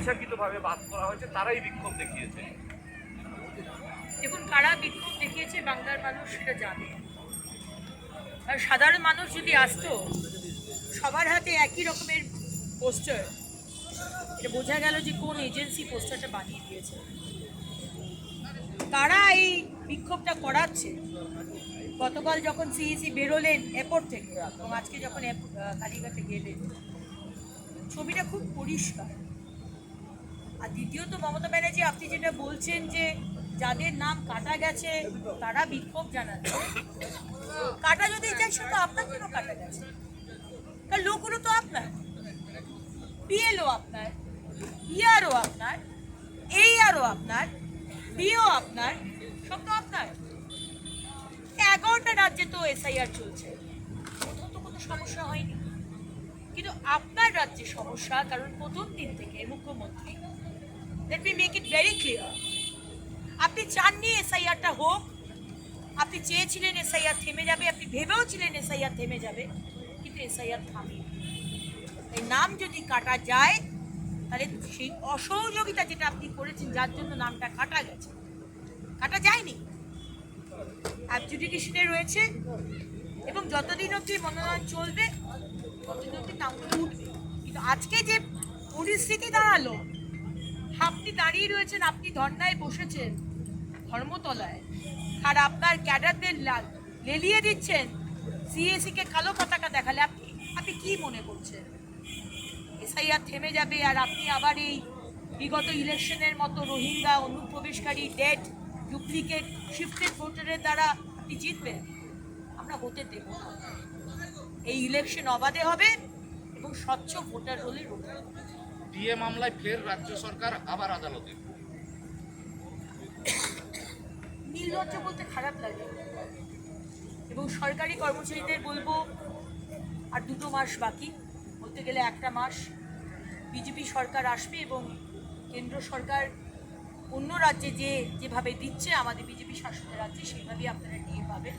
ইচ্ছাকৃতভাবে বাদ করা হয়েছে, তারাই বিক্ষোভ দেখিয়েছে। দেখুন, কারা বিক্ষোভ দেখিয়েছে বাংলার মানুষ সেটা জানে। আর সাধারণ মানুষ যদি আসতো, সবার হাতে একই রকমের পোস্টার, এটা বোঝা গেল যে কোন এজেন্সি পোস্টারটা বানিয়ে দিয়েছে। কারা এই বিক্ষোভটা করাচ্ছে, গতকাল যখন সিইসি বেরোলেন এয়ারপোর্ট থেকে এবং আজকে যখন কালীঘাটে গেলেন, ছবিটা খুব পরিষ্কার। আর দ্বিতীয়ত, মমতা ব্যানার্জি, আপনি যেটা বলছেন যে যাদের নাম কাটা গেছে তারা বিক্ষোভ জানাচ্ছে, কাটা যদি চাইছে তো আপনার কেন কাটা গেছে? কারণ লোকগুলো তো আপনার, পিএলও আপনার, ইআরও আপনার, এইআরও আপনার, বিও আপনার, সব তো আপনার। 11টা রাজ্যে তো এসআইআর চলছে, কোথাও তো কোনো সমস্যা হয়নি। কিন্তু আপনার রাজ্যে সমস্যা, কারণ প্রথম দিন থেকে মুখ্যমন্ত্রী, let me make it very clear, আপনি চাননি এসআইআরটা হোক, আপনি চেয়েছিলেন এসআইআর থেমে যাবে, আপনি ভেবেও ছিলেন এসআইআর থেমে যাবে, কিন্তু এসআইআর থামেনি। এই নাম যদি কাটা যায়, তাহলে সেই অসহযোগিতা যেটা আপনি করেছেন, যার জন্য নামটা কাটা গেছে, কাটা যায়নি, অ্যাডজুডিকেশনে রয়েছে, এবং যতদিন অবধি মনোনয়ন চলবে ততদিন অবধি নামগুলো উঠবে। কিন্তু আজকে যে পরিস্থিতি দাঁড়ালো, আপনি দাঁড়িয়ে রয়েছেন, আপনি ধর্নায় বসেছেন ধর্মতলায়, আর আপনার ক্যাডারদের লেলিয়ে দিচ্ছেন সিএসিকে কালো পতাকা দেখালে, আপনি কি মনে করছেন এসআইআর থেমে যাবে আর আপনি আবার এই বিগত ইলেকশনের মতো রোহিঙ্গা অনুপ্রবেশকারী ডেট ডুপ্লিকেট শিফটেড ভোটারের দ্বারা আপনি জিতবেন? আমরা হতে দেব না। এই ইলেকশন অবাধে হবে এবং স্বচ্ছ ভোটার হলে রোধ হবে। ডিএ মামলায় ফের রাজ্য সরকার আবার আদালতে। নির্লজ্জ বলতে খারাপ লাগে, এবং সরকারি কর্মচারীদের বলবো, আর 2 মাস বাকি, বলতে গেলে 1টা মাস, বিজেপি সরকার আসবে এবং কেন্দ্র সরকার অন্য রাজ্যে যেভাবে দিচ্ছে আমাদের বিজেপি শাসিত রাজ্যে, সেইভাবেই আপনারা নিয়ে পাবেন।